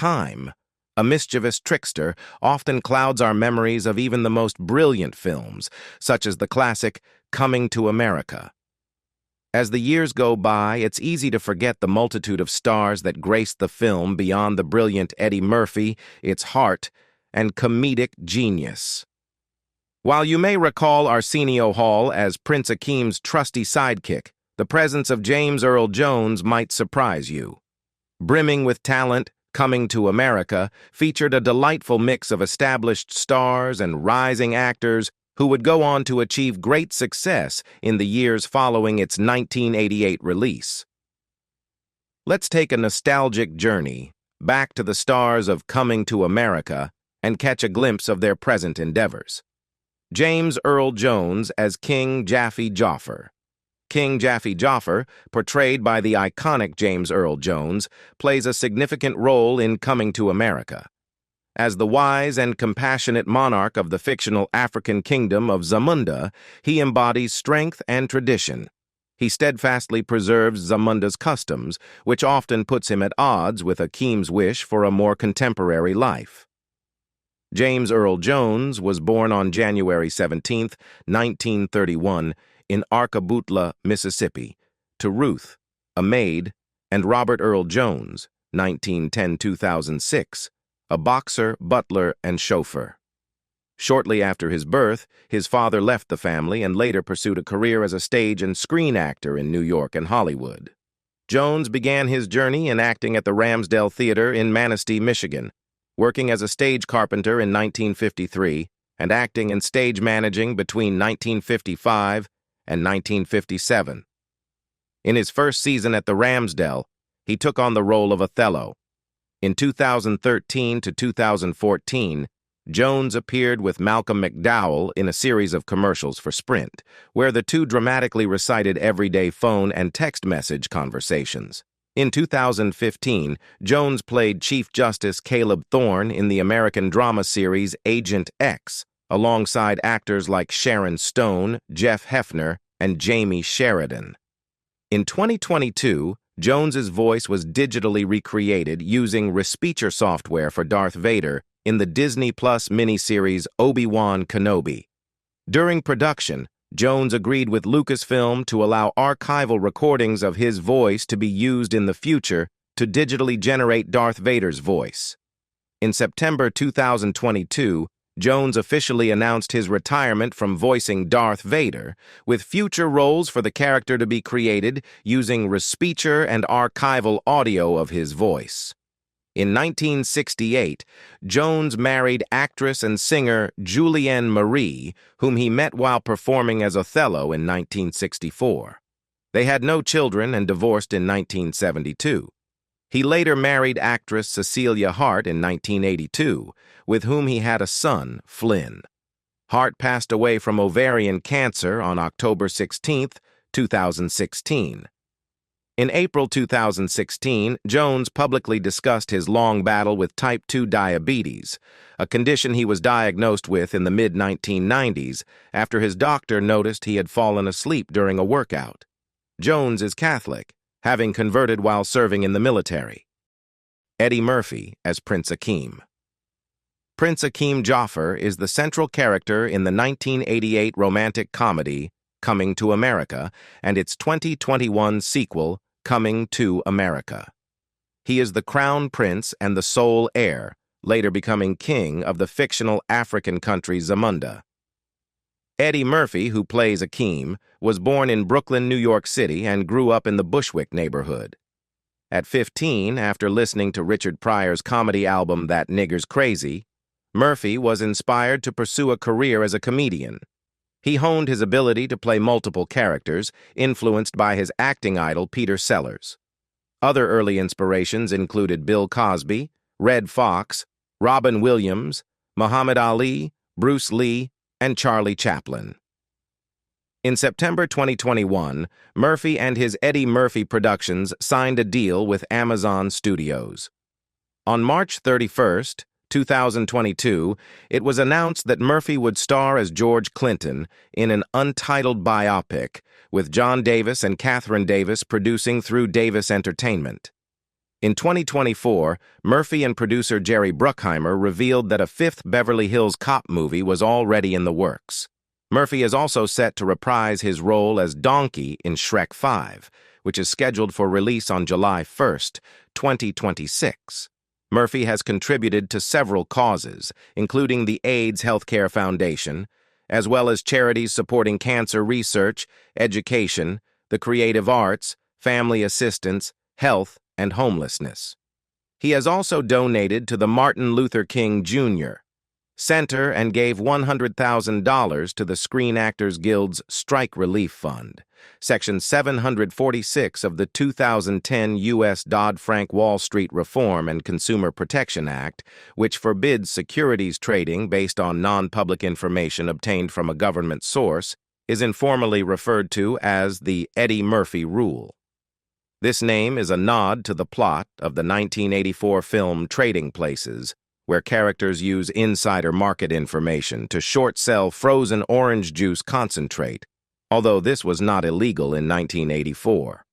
time. A mischievous trickster often clouds our memories of even the most brilliant films, such as the classic Coming to America. As the years go by, it's easy to forget the multitude of stars that graced the film beyond the brilliant Eddie Murphy, its heart, and comedic genius. While you may recall Arsenio Hall as Prince Akeem's trusty sidekick, the presence of James Earl Jones might surprise you. Brimming with talent, Coming to America featured a delightful mix of established stars and rising actors who would go on to achieve great success in the years following its 1988 release. Let's take a nostalgic journey back to the stars of Coming to America and catch a glimpse of their present endeavors. James Earl Jones as King Jaffe Joffer. King Jaffe Joffer, portrayed by the iconic James Earl Jones, plays a significant role in Coming to America. As the wise and compassionate monarch of the fictional African kingdom of Zamunda, he embodies strength and tradition. He steadfastly preserves Zamunda's customs, which often puts him at odds with Akeem's wish for a more contemporary life. James Earl Jones was born on January 17, 1931, in Arcaboutla, Mississippi, to Ruth, a maid, and Robert Earl Jones, 1910-2006, a boxer, butler, and chauffeur. Shortly after his birth, his father left the family and later pursued a career as a stage and screen actor in New York and Hollywood. Jones began his journey in acting at the Ramsdale Theater in Manistee, Michigan, working as a stage carpenter in 1953 and acting and stage managing between 1955 and 1957. In his first season at the Ramsdale, he took on the role of Othello. In 2013 to 2014, Jones appeared with Malcolm McDowell in a series of commercials for Sprint, where the two dramatically recited everyday phone and text message conversations. In 2015, Jones played Chief Justice Caleb Thorne in the American drama series Agent X, alongside actors like Sharon Stone, Jeff Hefner, and Jamie Sheridan. In 2022, Jones's voice was digitally recreated using Respeecher software for Darth Vader in the Disney Plus miniseries Obi-Wan Kenobi. During production, Jones agreed with Lucasfilm to allow archival recordings of his voice to be used in the future to digitally generate Darth Vader's voice. In September 2022, Jones officially announced his retirement from voicing Darth Vader, with future roles for the character to be created using Respeecher and archival audio of his voice. In 1968, Jones married actress and singer Julianne Marie, whom he met while performing as Othello in 1964. They had no children and divorced in 1972. He later married actress Cecilia Hart in 1982, with whom he had a son, Flynn. Hart passed away from ovarian cancer on October 16, 2016. In April 2016, Jones publicly discussed his long battle with type 2 diabetes, a condition he was diagnosed with in the mid-1990s after his doctor noticed he had fallen asleep during a workout. Jones is Catholic, having converted while serving in the military. Eddie Murphy as Prince Akeem. Prince Akeem Joffer is the central character in the 1988 romantic comedy Coming to America and its 2021 sequel, Coming to America. He is the crown prince and the sole heir, later becoming king of the fictional African country Zamunda. Eddie Murphy, who plays Akeem, was born in Brooklyn, New York City and grew up in the Bushwick neighborhood. At 15, after listening to Richard Pryor's comedy album That Nigger's Crazy, Murphy was inspired to pursue a career as a comedian. He honed his ability to play multiple characters, influenced by his acting idol Peter Sellers. Other early inspirations included Bill Cosby, Red Fox, Robin Williams, Muhammad Ali, Bruce Lee, and Charlie Chaplin. In September 2021, Murphy and his Eddie Murphy Productions signed a deal with Amazon Studios. On March 31, 2022, it was announced that Murphy would star as George Clinton in an untitled biopic, with John Davis and Catherine Davis producing through Davis Entertainment. In 2024, Murphy and producer Jerry Bruckheimer revealed that a fifth Beverly Hills Cop movie was already in the works. Murphy is also set to reprise his role as Donkey in Shrek 5, which is scheduled for release on July 1st, 2026. Murphy has contributed to several causes, including the AIDS Healthcare Foundation, as well as charities supporting cancer research, education, the creative arts, family assistance, health, and homelessness. He has also donated to the Martin Luther King Jr. Center and gave $100,000 to the Screen Actors Guild's Strike Relief Fund, Section 746 of the 2010 U.S. Dodd-Frank Wall Street Reform and Consumer Protection Act, which forbids securities trading based on non-public information obtained from a government source, is informally referred to as the Eddie Murphy Rule. This name is a nod to the plot of the 1984 film Trading Places, where characters use insider market information to short-sell frozen orange juice concentrate, although this was not illegal in 1984.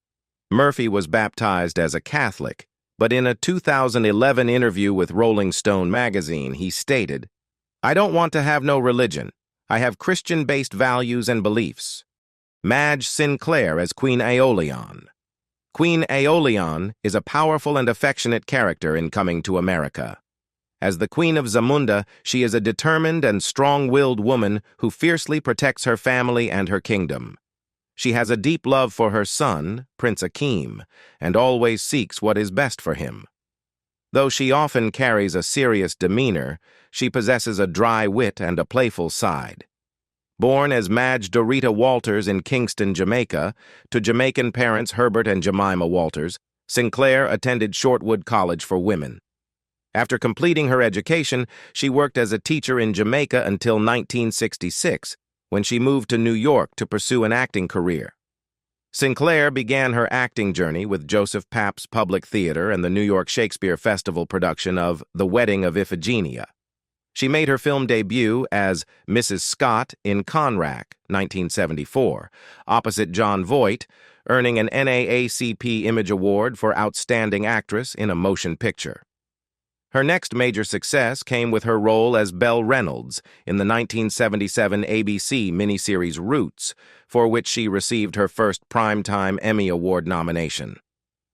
Murphy was baptized as a Catholic, but in a 2011 interview with Rolling Stone magazine, he stated, "I don't want to have no religion. I have Christian-based values and beliefs." Madge Sinclair as Queen Aeolian. Queen Aeolian is a powerful and affectionate character in Coming to America. As the Queen of Zamunda, she is a determined and strong-willed woman who fiercely protects her family and her kingdom. She has a deep love for her son, Prince Akeem, and always seeks what is best for him. Though she often carries a serious demeanor, she possesses a dry wit and a playful side. Born as Madge Dorita Walters in Kingston, Jamaica, to Jamaican parents Herbert and Jemima Walters, Sinclair attended Shortwood College for Women. After completing her education, she worked as a teacher in Jamaica until 1966, when she moved to New York to pursue an acting career. Sinclair began her acting journey with Joseph Papp's Public Theater and the New York Shakespeare Festival production of The Wedding of Iphigenia. She made her film debut as Mrs. Scott in Conrack, 1974, opposite Jon Voight, earning an NAACP Image Award for Outstanding Actress in a Motion Picture. Her next major success came with her role as Belle Reynolds in the 1977 ABC miniseries Roots, for which she received her first Primetime Emmy Award nomination.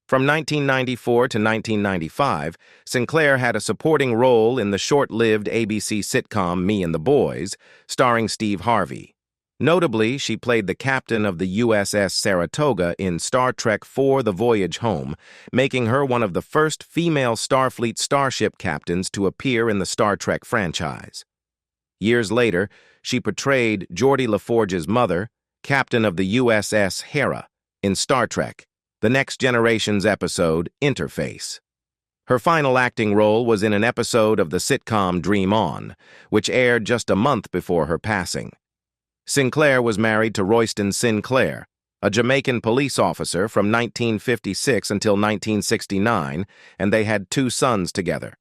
From 1994 to 1995, Sinclair had a supporting role in the short-lived ABC sitcom Me and the Boys, starring Steve Harvey. Notably, she played the captain of the USS Saratoga in Star Trek IV: The Voyage Home, making her one of the first female Starfleet starship captains to appear in the Star Trek franchise. Years later, she portrayed Geordi LaForge's mother, captain of the USS Hera, in Star Trek: The Next Generation's episode Interface. Her final acting role was in an episode of the sitcom Dream On, which aired just a month before her passing. Sinclair was married to Royston Sinclair, a Jamaican police officer from 1956 until 1969, and they had 2 sons together.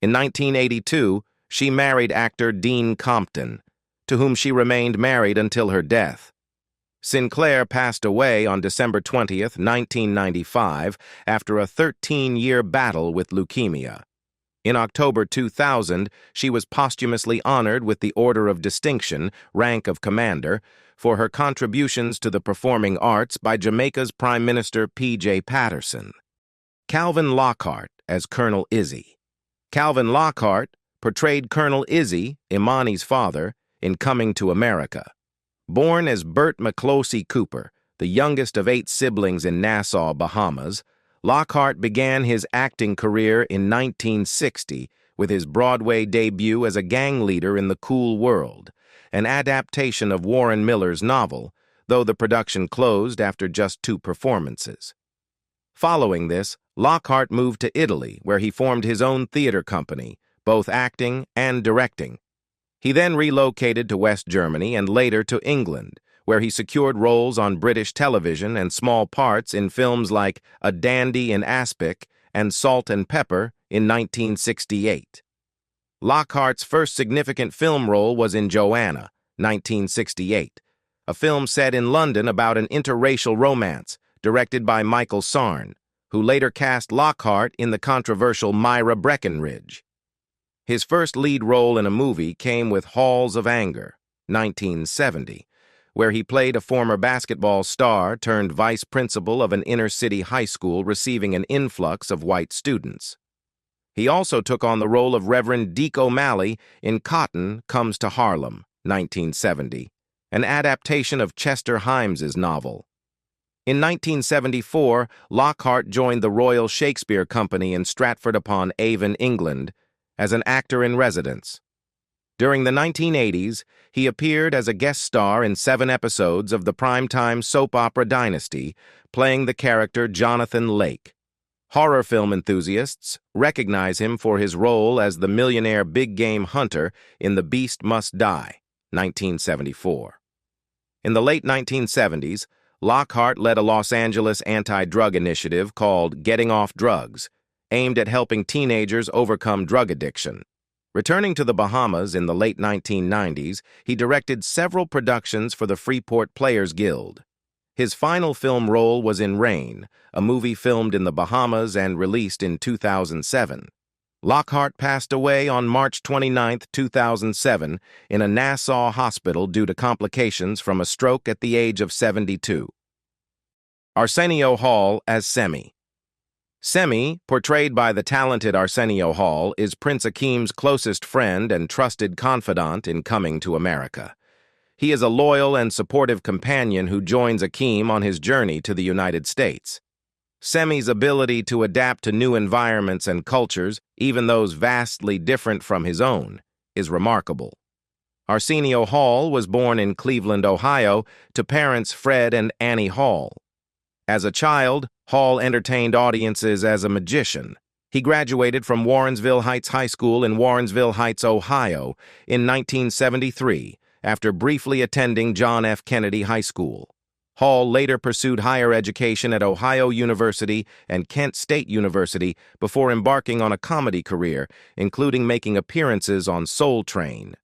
In 1982, she married actor Dean Compton, to whom she remained married until her death. Sinclair passed away on December 20, 1995, after a 13-year battle with leukemia. In October 2000, she was posthumously honored with the Order of Distinction, rank of Commander, for her contributions to the performing arts by Jamaica's Prime Minister P.J. Patterson. Calvin Lockhart as Colonel Izzy. Calvin Lockhart portrayed Colonel Izzy, Imani's father, in Coming to America. Born as Bert McCloskey Cooper, the youngest of 8 siblings in Nassau, Bahamas, Lockhart began his acting career in 1960 with his Broadway debut as a gang leader in The Cool World, an adaptation of Warren Miller's novel, though the production closed after just 2 performances. Following this, Lockhart moved to Italy, where he formed his own theater company, both acting and directing. He then relocated to West Germany and later to England, where he secured roles on British television and small parts in films like A Dandy in Aspic and Salt and Pepper in 1968. Lockhart's first significant film role was in Joanna, 1968, a film set in London about an interracial romance, directed by Michael Sarn, who later cast Lockhart in the controversial Myra Breckinridge. His first lead role in a movie came with Halls of Anger, 1970, where he played a former basketball star turned vice principal of an inner-city high school receiving an influx of white students. He also took on the role of Reverend Deke O'Malley in Cotton Comes to Harlem, 1970, an adaptation of Chester Hymes's novel. In 1974, Lockhart joined the Royal Shakespeare Company in Stratford-upon-Avon, England, as an actor in residence. During the 1980s, he appeared as a guest star in 7 episodes of the primetime soap opera Dynasty, playing the character Jonathan Lake. Horror film enthusiasts recognize him for his role as the millionaire big-game hunter in The Beast Must Die, 1974. In the late 1970s, Lockhart led a Los Angeles anti-drug initiative called Getting Off Drugs, aimed at helping teenagers overcome drug addiction. Returning to the Bahamas in the late 1990s, he directed several productions for the Freeport Players Guild. His final film role was in Rain, a movie filmed in the Bahamas and released in 2007. Lockhart passed away on March 29, 2007, in a Nassau hospital due to complications from a stroke at the age of 72. Arsenio Hall as Semi. Semi, portrayed by the talented Arsenio Hall, is Prince Akeem's closest friend and trusted confidant in coming to America. He is a loyal and supportive companion who joins Akeem on his journey to the United States. Semi's ability to adapt to new environments and cultures, even those vastly different from his own, is remarkable. Arsenio Hall was born in Cleveland, Ohio, to parents Fred and Annie Hall. As a child, Hall entertained audiences as a magician. He graduated from Warrensville Heights High School in Warrensville Heights, Ohio, in 1973, after briefly attending John F. Kennedy High School. Hall later pursued higher education at Ohio University and Kent State University before embarking on a comedy career, including making appearances on Soul Train.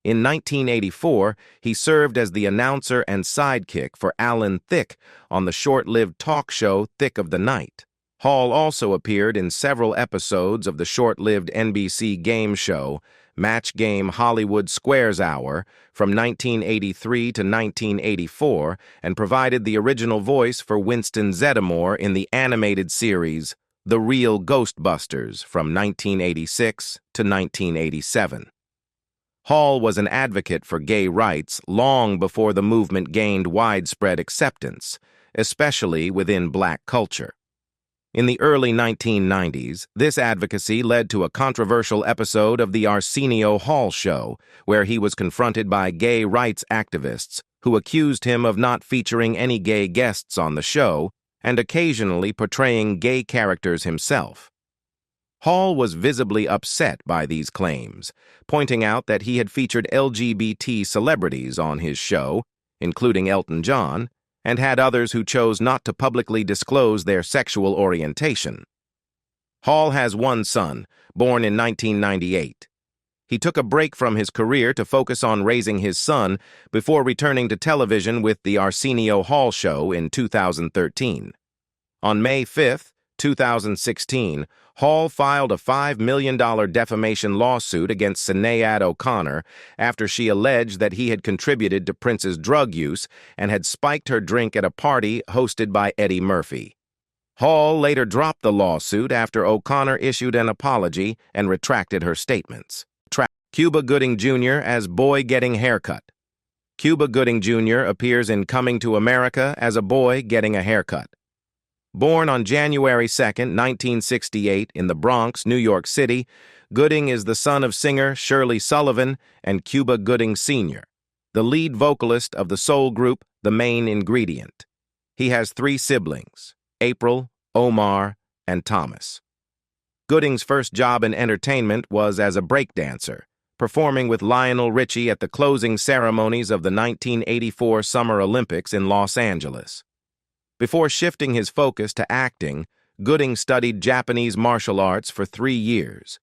In 1984, he served as the announcer and sidekick for Alan Thicke on the short-lived talk show Thick of the Night. Hall also appeared in several episodes of the short-lived NBC game show Match Game Hollywood Squares Hour from 1983 to 1984 and provided the original voice for Winston Zeddemore in the animated series The Real Ghostbusters from 1986 to 1987. Hall was an advocate for gay rights long before the movement gained widespread acceptance, especially within black culture. In the early 1990s, this advocacy led to a controversial episode of The Arsenio Hall Show, where he was confronted by gay rights activists who accused him of not featuring any gay guests on the show and occasionally portraying gay characters himself. Hall was visibly upset by these claims, pointing out that he had featured LGBT celebrities on his show, including Elton John, and had others who chose not to publicly disclose their sexual orientation. Hall has one son, born in 1998. He took a break from his career to focus on raising his son before returning to television with The Arsenio Hall Show in 2013. On May 5, 2016, Hall filed a $5 million defamation lawsuit against Sinead O'Connor after she alleged that he had contributed to Prince's drug use and had spiked her drink at a party hosted by Eddie Murphy. Hall later dropped the lawsuit after O'Connor issued an apology and retracted her statements. Cuba Gooding Jr. as Boy Getting Haircut. Cuba Gooding Jr. appears in Coming to America as a boy getting a haircut. Born on January 2, 1968, in the Bronx, New York City, Gooding is the son of singer Shirley Sullivan and Cuba Gooding Sr., the lead vocalist of the soul group The Main Ingredient. He has 3 siblings, April, Omar, and Thomas. Gooding's first job in entertainment was as a breakdancer, performing with Lionel Richie at the closing ceremonies of the 1984 Summer Olympics in Los Angeles. Before shifting his focus to acting, Gooding studied Japanese martial arts for 3 years.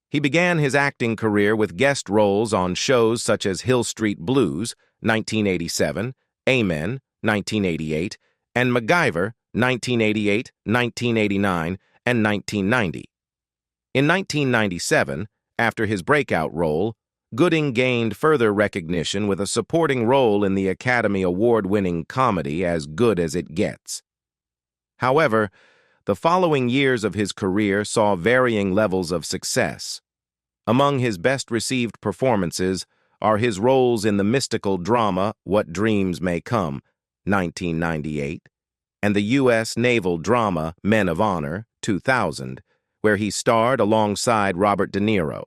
He began his acting career with guest roles on shows such as Hill Street Blues, 1987, Amen, 1988, and MacGyver, 1988, 1989, and 1990. In 1997, after his breakout role, Gooding gained further recognition with a supporting role in the Academy Award-winning comedy As Good as It Gets. However, the following years of his career saw varying levels of success. Among his best-received performances are his roles in the mystical drama What Dreams May Come, 1998, and the U.S. naval drama Men of Honor, 2000, where he starred alongside Robert De Niro.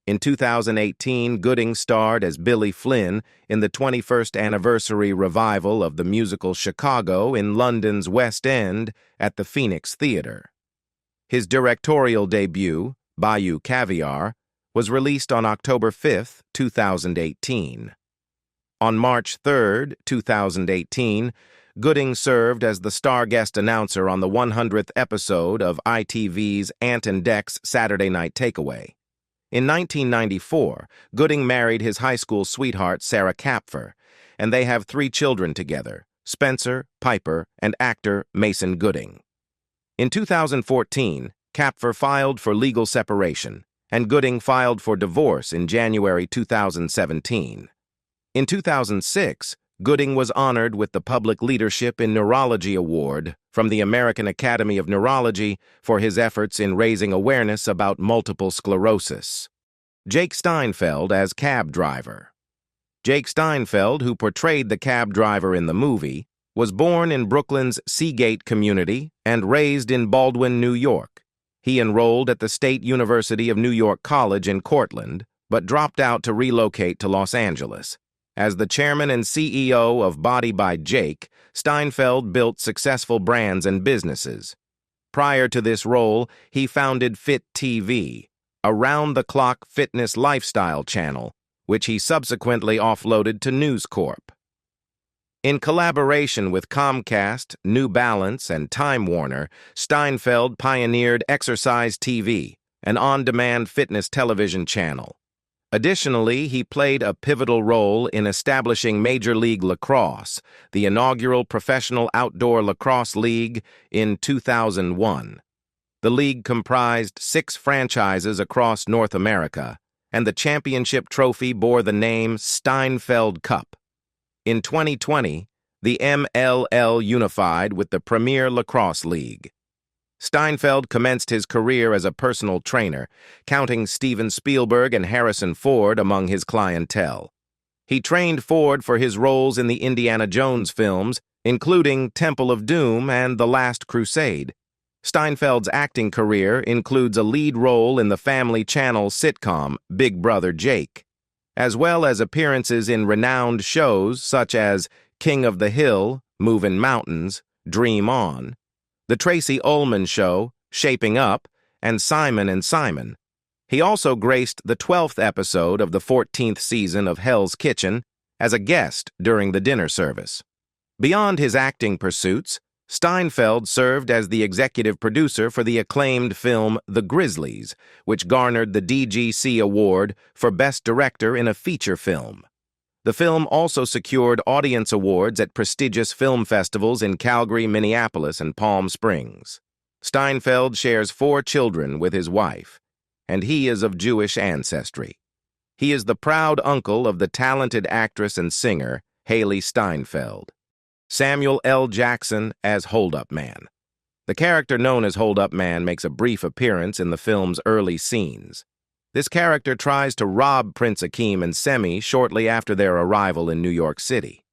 In 2018, Gooding starred as Billy Flynn in the 21st anniversary revival of the musical Chicago in London's West End at the Phoenix Theatre. His directorial debut, Bayou Caviar, was released on October 5, 2018. On March 3, 2018, Gooding served as the star guest announcer on the 100th episode of ITV's Ant and Dec's Saturday Night Takeaway. In 1994, Gooding married his high school sweetheart Sarah Kapfer, and they have 3 children together, Spencer, Piper, and actor Mason Gooding. In 2014, Kapfer filed for legal separation, and Gooding filed for divorce in January 2017. In 2006, Gooding was honored with the Public Leadership in Neurology Award from the American Academy of Neurology for his efforts in raising awareness about multiple sclerosis. Jake Steinfeld as cab driver. Jake Steinfeld, who portrayed the cab driver in the movie, was born in Brooklyn's Seagate community and raised in Baldwin, New York. He enrolled at the State University of New York College in Cortland, but dropped out to relocate to Los Angeles. As the chairman and CEO of Body by Jake, Steinfeld built successful brands and businesses. Prior to this role, he founded Fit TV, a round-the-clock fitness lifestyle channel, which he subsequently offloaded to News Corp. In collaboration with Comcast, New Balance, and Time Warner, Steinfeld pioneered Exercise TV, an on-demand fitness television channel. Additionally, he played a pivotal role in establishing Major League Lacrosse, the inaugural professional outdoor lacrosse league, in 2001. The league comprised 6 franchises across North America, and the championship trophy bore the name Steinfeld Cup. In 2020, the MLL unified with the Premier Lacrosse League. Steinfeld commenced his career as a personal trainer, counting Steven Spielberg and Harrison Ford among his clientele. He trained Ford for his roles in the Indiana Jones films, including Temple of Doom and The Last Crusade. Steinfeld's acting career includes a lead role in the Family Channel sitcom Big Brother Jake, as well as appearances in renowned shows such as King of the Hill, Movin' Mountains, Dream On, The Tracy Ullman Show, Shaping Up, and Simon & Simon. He also graced the 12th episode of the 14th season of Hell's Kitchen as a guest during the dinner service. Beyond his acting pursuits, Steinfeld served as the executive producer for the acclaimed film The Grizzlies, which garnered the DGC Award for Best Director in a Feature Film. The film also secured audience awards at prestigious film festivals in Calgary, Minneapolis, and Palm Springs. Steinfeld shares 4 children with his wife, and he is of Jewish ancestry. He is the proud uncle of the talented actress and singer Haley Steinfeld. Samuel L. Jackson as Hold-Up Man. The character known as Hold-Up Man makes a brief appearance in the film's early scenes. This character tries to rob Prince Akeem and Semi shortly after their arrival in New York City.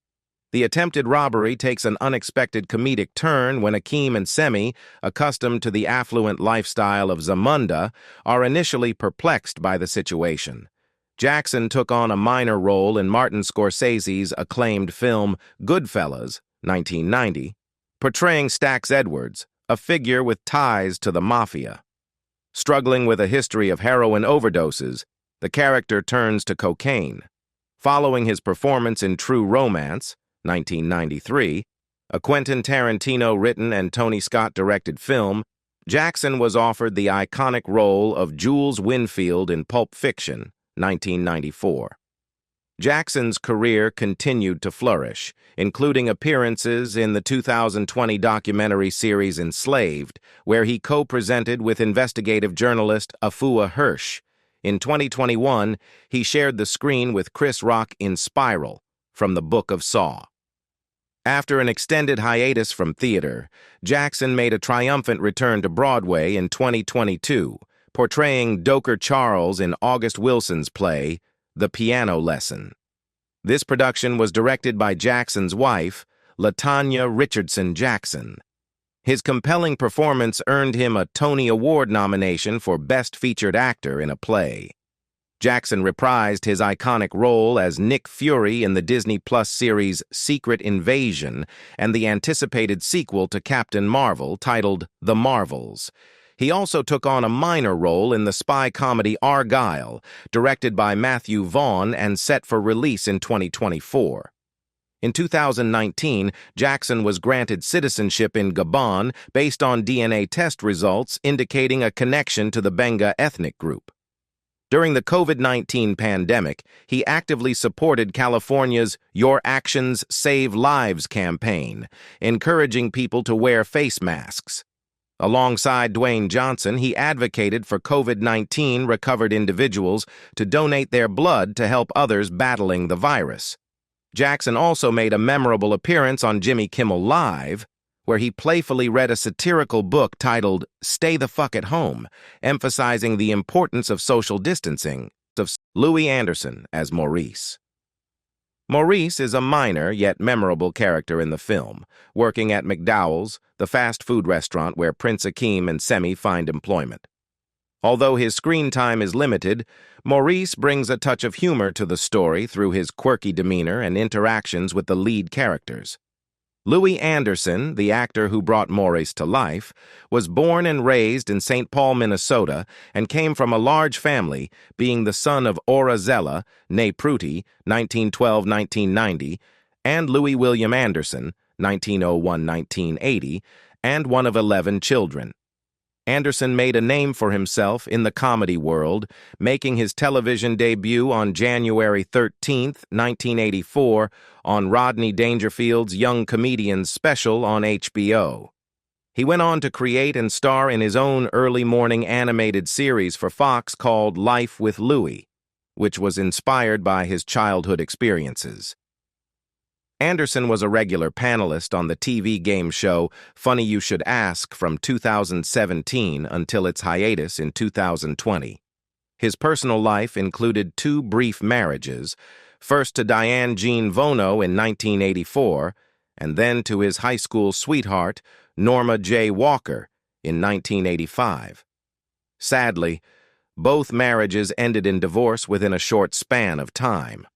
The attempted robbery takes an unexpected comedic turn when Akeem and Semi, accustomed to the affluent lifestyle of Zamunda, are initially perplexed by the situation. Jackson took on a minor role in Martin Scorsese's acclaimed film Goodfellas, 1990, portraying Stax Edwards, a figure with ties to the mafia. Struggling with a history of heroin overdoses, the character turns to cocaine. Following his performance in True Romance, 1993, a Quentin Tarantino-written and Tony Scott-directed film, Jackson was offered the iconic role of Jules Winfield in Pulp Fiction, 1994. Jackson's career continued to flourish, including appearances in the 2020 documentary series Enslaved, where he co-presented with investigative journalist Afua Hirsch. In 2021, he shared the screen with Chris Rock in Spiral, from the Book of Saw. After an extended hiatus from theater, Jackson made a triumphant return to Broadway in 2022, portraying Doker Charles in August Wilson's play, The Piano Lesson. This production was directed by Jackson's wife, LaTanya Richardson Jackson. His compelling performance earned him a Tony Award nomination for Best Featured Actor in a Play. Jackson reprised his iconic role as Nick Fury in the Disney Plus series Secret Invasion and the anticipated sequel to Captain Marvel titled The Marvels. He also took on a minor role in the spy comedy Argylle, directed by Matthew Vaughn and set for release in 2024. In 2019, Jackson was granted citizenship in Gabon based on DNA test results indicating a connection to the Benga ethnic group. During the COVID-19 pandemic, he actively supported California's Your Actions Save Lives campaign, encouraging people to wear face masks. Alongside Dwayne Johnson, he advocated for COVID-19 recovered individuals to donate their blood to help others battling the virus. Jackson also made a memorable appearance on Jimmy Kimmel Live, where he playfully read a satirical book titled Stay the Fuck at Home, emphasizing the importance of social distancing. Of Louie Anderson as Maurice. Maurice is a minor yet memorable character in the film, working at McDowell's, the fast food restaurant where Prince Akeem and Semi find employment. Although his screen time is limited, Maurice brings a touch of humor to the story through his quirky demeanor and interactions with the lead characters. Louie Anderson, the actor who brought Maurice to life, was born and raised in St. Paul, Minnesota, and came from a large family, being the son of Ora Zella, née Prutti, 1912-1990, and Louis William Anderson, 1901-1980, and one of 11 children. Anderson made a name for himself in the comedy world, making his television debut on January 13, 1984, on Rodney Dangerfield's Young Comedians special on HBO. He went on to create and star in his own early morning animated series for Fox called Life with Louie, which was inspired by his childhood experiences. Anderson was a regular panelist on the TV game show Funny You Should Ask from 2017 until its hiatus in 2020. His personal life included 2 brief marriages, first to Diane Jean Vono in 1984, and then to his high school sweetheart, Norma J. Walker, in 1985. Sadly, both marriages ended in divorce within a short span of time.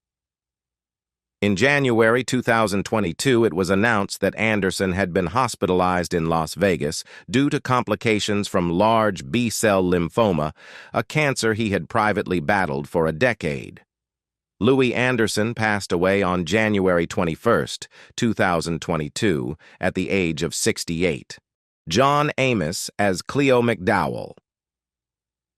In January 2022, it was announced that Anderson had been hospitalized in Las Vegas due to complications from large B-cell lymphoma, a cancer he had privately battled for a decade. Louie Anderson passed away on January 21, 2022, at the age of 68. John Amos as Cleo McDowell.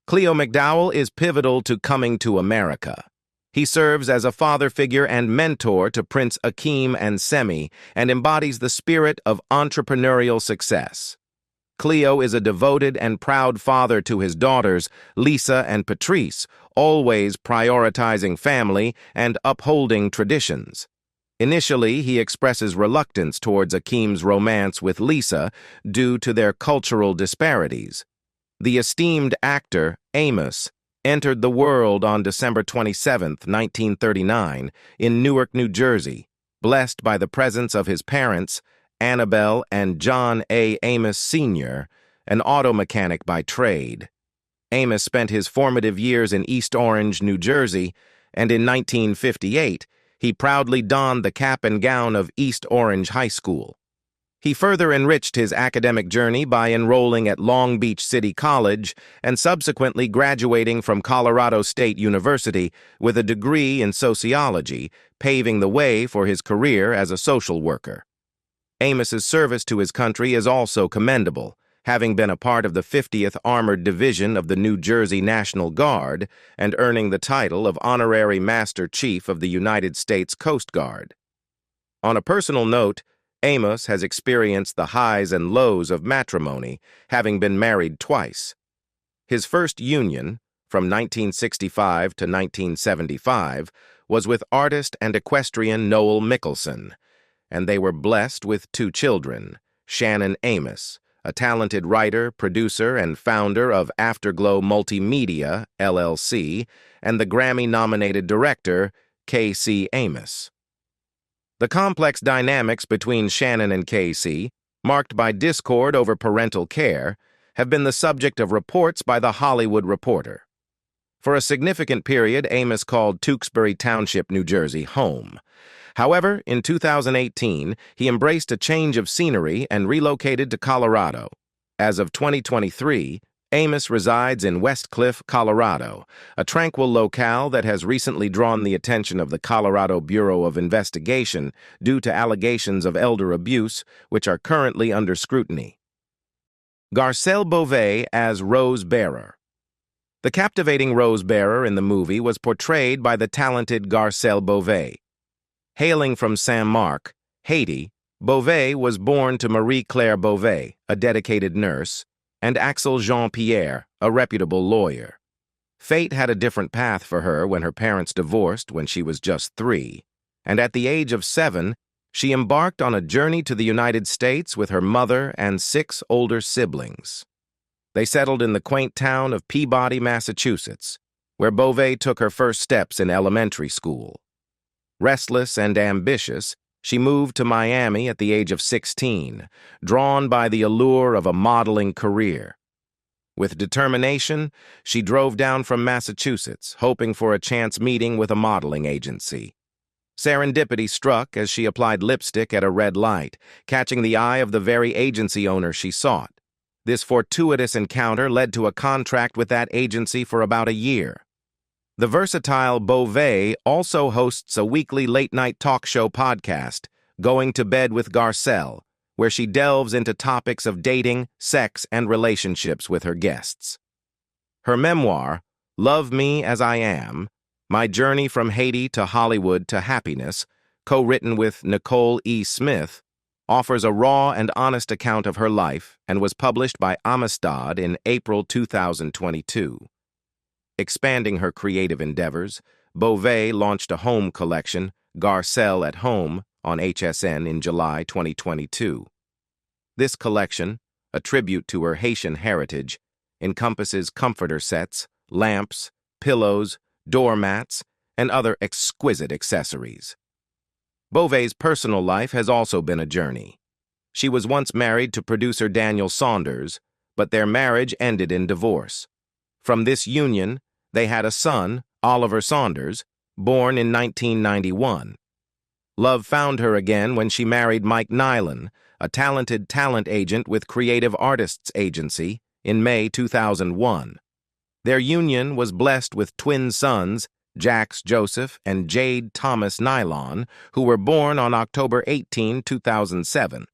Cleo McDowell is pivotal to Coming to America. He serves as a father figure and mentor to Prince Akeem and Semi and embodies the spirit of entrepreneurial success. Cleo is a devoted and proud father to his daughters, Lisa and Patrice, always prioritizing family and upholding traditions. Initially, he expresses reluctance towards Akeem's romance with Lisa due to their cultural disparities. The esteemed actor, Amos, entered the world on December 27, 1939, in Newark, New Jersey, blessed by the presence of his parents, Annabelle and John A. Amos Sr., an auto mechanic by trade. Amos spent his formative years in East Orange, New Jersey, and in 1958, he proudly donned the cap and gown of East Orange High School. He further enriched his academic journey by enrolling at Long Beach City College and subsequently graduating from Colorado State University with a degree in sociology, paving the way for his career as a social worker. Amos's service to his country is also commendable, having been a part of the 50th Armored Division of the New Jersey National Guard and earning the title of Honorary Master Chief of the United States Coast Guard. On a personal note, Amos has experienced the highs and lows of matrimony, having been married twice. His first union, from 1965 to 1975, was with artist and equestrian Noel Mickelson, and they were blessed with 2 children, Shannon Amos, a talented writer, producer, and founder of Afterglow Multimedia, LLC, and the Grammy-nominated director, K.C. Amos. The complex dynamics between Shannon and K.C., marked by discord over parental care, have been the subject of reports by The Hollywood Reporter. For a significant period, Amos called Tewksbury Township, New Jersey, home. However, in 2018, he embraced a change of scenery and relocated to Colorado. As of 2023, Amos resides in West Cliff, Colorado, a tranquil locale that has recently drawn the attention of the Colorado Bureau of Investigation due to allegations of elder abuse, which are currently under scrutiny. Garcelle Beauvais as Rose Bearer. The captivating Rose Bearer in the movie was portrayed by the talented Garcelle Beauvais. Hailing from Saint-Marc, Haiti, Beauvais was born to Marie-Claire Beauvais, a dedicated nurse, and Axel Jean-Pierre, a reputable lawyer. Fate had a different path for her when her parents divorced when she was just 3, and at the age of 7, she embarked on a journey to the United States with her mother and 6 older siblings. They settled in the quaint town of Peabody, Massachusetts, where Beauvais took her first steps in elementary school. Restless and ambitious, she moved to Miami at the age of 16, drawn by the allure of a modeling career. With determination, she drove down from Massachusetts, hoping for a chance meeting with a modeling agency. Serendipity struck as she applied lipstick at a red light, catching the eye of the very agency owner she sought. This fortuitous encounter led to a contract with that agency for about a year. The versatile Beauvais also hosts a weekly late-night talk show podcast, Going to Bed with Garcelle, where she delves into topics of dating, sex, and relationships with her guests. Her memoir, Love Me As I Am, My Journey from Haiti to Hollywood to Happiness, co-written with Nicole E. Smith, offers a raw and honest account of her life and was published by Amistad in April 2022. Expanding her creative endeavors, Beauvais launched a home collection, Garcelle at Home, on HSN in July 2022. This collection, a tribute to her Haitian heritage, encompasses comforter sets, lamps, pillows, doormats, and other exquisite accessories. Beauvais's personal life has also been a journey. She was once married to producer Daniel Saunders, but their marriage ended in divorce. From this union, they had a son, Oliver Saunders, born in 1991. Love found her again when she married Mike Nyland, a talented talent agent with Creative Artists Agency, in May 2001. Their union was blessed with twin sons, Jax Joseph and Jade Thomas Nylon, who were born on October 18, 2007.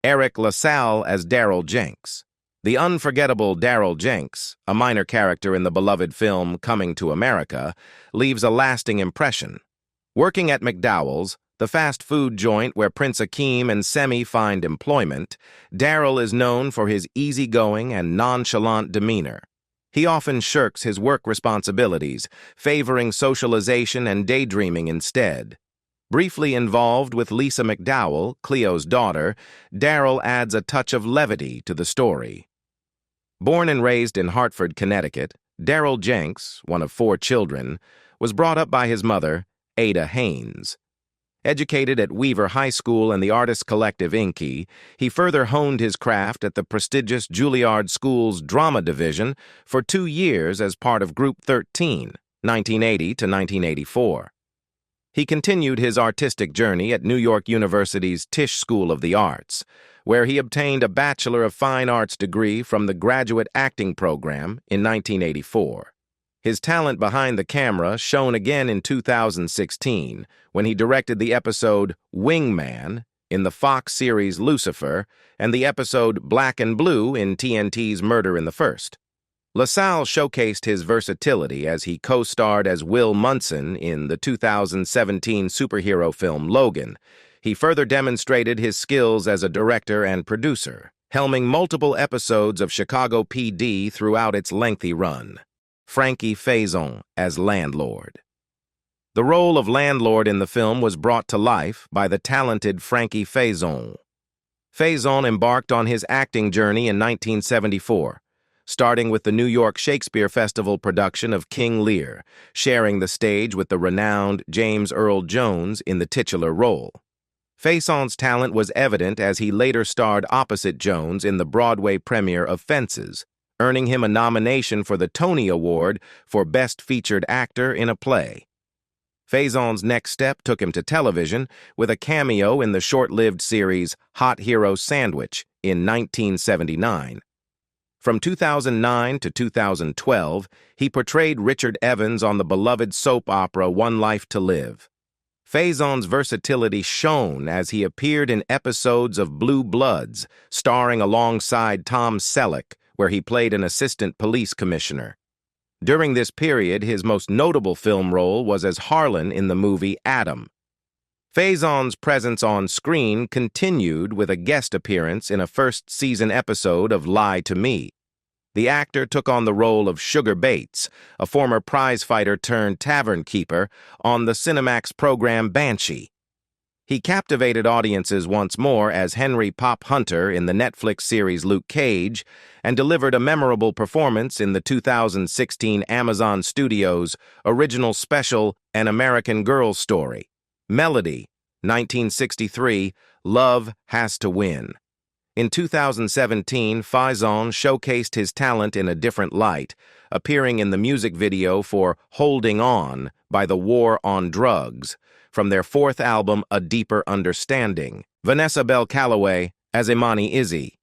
Eriq La Salle as Daryl Jenks. The unforgettable Daryl Jenks, a minor character in the beloved film Coming to America, leaves a lasting impression. Working at McDowell's, the fast food joint where Prince Akeem and Semi find employment, Daryl is known for his easygoing and nonchalant demeanor. He often shirks his work responsibilities, favoring socialization and daydreaming instead. Briefly involved with Lisa McDowell, Cleo's daughter, Daryl adds a touch of levity to the story. Born and raised in Hartford, Connecticut, Daryl Jenks, one of 4 children, was brought up by his mother, Ada Haynes. Educated at Weaver High School and the artist collective Inky, he further honed his craft at the prestigious Juilliard School's drama division for 2 years as part of Group 13, 1980 to 1984. He continued his artistic journey at New York University's Tisch School of the Arts, where he obtained a Bachelor of Fine Arts degree from the Graduate Acting Program in 1984. His talent behind the camera shone again in 2016 when he directed the episode Wingman in the Fox series Lucifer and the episode Black and Blue in TNT's Murder in the First. La Salle showcased his versatility as he co-starred as Will Munson in the 2017 superhero film Logan. He further demonstrated his skills as a director and producer, helming multiple episodes of Chicago PD throughout its lengthy run. Frankie Faison as landlord. The role of landlord in the film was brought to life by the talented Frankie Faison. Faison embarked on his acting journey in 1974, starting with the New York Shakespeare Festival production of King Lear, sharing the stage with the renowned James Earl Jones in the titular role. Faison's talent was evident as he later starred opposite Jones in the Broadway premiere of Fences, earning him a nomination for the Tony Award for Best Featured Actor in a Play. Faison's next step took him to television with a cameo in the short-lived series Hot Hero Sandwich in 1979. From 2009 to 2012, he portrayed Richard Evans on the beloved soap opera One Life to Live. Faison's versatility shone as he appeared in episodes of Blue Bloods, starring alongside Tom Selleck, where he played an assistant police commissioner. During this period, his most notable film role was as Harlan in the movie Adam. Faison's presence on screen continued with a guest appearance in a first-season episode of Lie to Me. The actor took on the role of Sugar Bates, a former prizefighter turned tavern keeper, on the Cinemax program Banshee. He captivated audiences once more as Henry Pop Hunter in the Netflix series Luke Cage, and delivered a memorable performance in the 2016 Amazon Studios original special An American Girl Story. Melody, 1963, Love Has to Win. In 2017, Faison showcased his talent in a different light, appearing in the music video for Holding On by The War on Drugs, from their fourth album, A Deeper Understanding. Vanessa Calloway as Imani Izzy.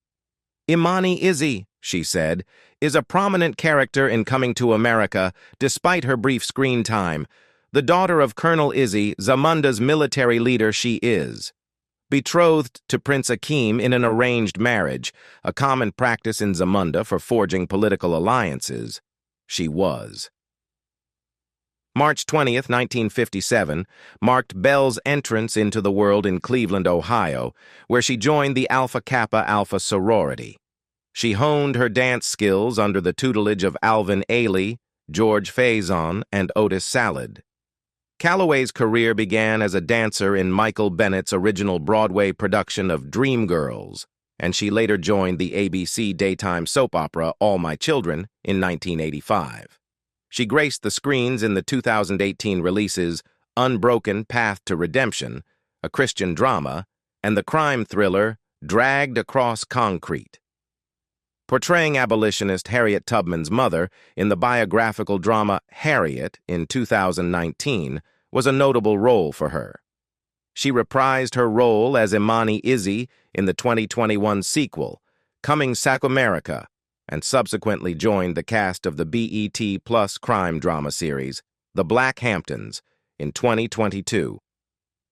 Imani Izzy, she said, is a prominent character in Coming to America, despite her brief screen time. The daughter of Colonel Izzy, Zamunda's military leader she is. Betrothed to Prince Akeem in an arranged marriage, a common practice in Zamunda for forging political alliances, she was. March 20th, 1957, marked Belle's entrance into the world in Cleveland, Ohio, where she joined the Alpha Kappa Alpha sorority. She honed her dance skills under the tutelage of Alvin Ailey, George Faison, and Otis Salad. Calloway's career began as a dancer in Michael Bennett's original Broadway production of Dreamgirls, and she later joined the ABC daytime soap opera All My Children in 1985. She graced the screens in the 2018 releases Unbroken Path to Redemption, a Christian drama, and the crime thriller Dragged Across Concrete. Portraying abolitionist Harriet Tubman's mother in the biographical drama Harriet in 2019 was a notable role for her. She reprised her role as Imani Izzy in the 2021 sequel, Coming Sack America, and subsequently joined the cast of the BET Plus crime drama series, The Black Hamptons, in 2022.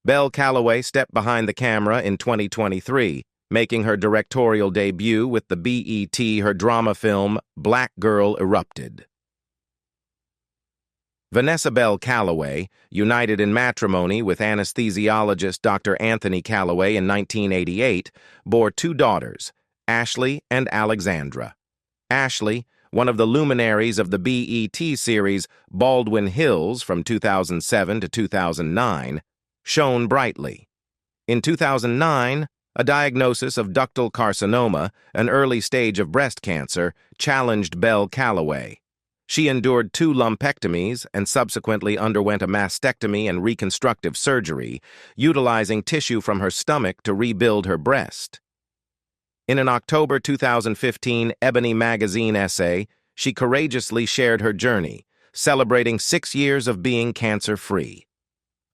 Belle Calloway stepped behind the camera in 2023, making her directorial debut with the BET her drama film Black Girl Erupted. Vanessa Calloway, united in matrimony with anesthesiologist Dr. Anthony Calloway in 1988, bore two daughters, Ashley and Alexandra. Ashley, one of the luminaries of the BET series Baldwin Hills from 2007 to 2009, shone brightly. In 2009, a diagnosis of ductal carcinoma, an early stage of breast cancer, challenged Belle Calloway. She endured 2 lumpectomies and subsequently underwent a mastectomy and reconstructive surgery, utilizing tissue from her stomach to rebuild her breast. In an October 2015 Ebony magazine essay, she courageously shared her journey, celebrating 6 years of being cancer-free.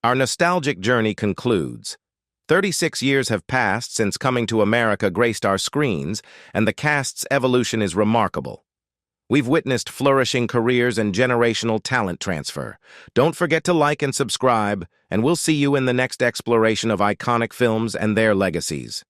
Our nostalgic journey concludes. 36 years have passed since Coming to America graced our screens, and the cast's evolution is remarkable. We've witnessed flourishing careers and generational talent transfer. Don't forget to like and subscribe, and we'll see you in the next exploration of iconic films and their legacies.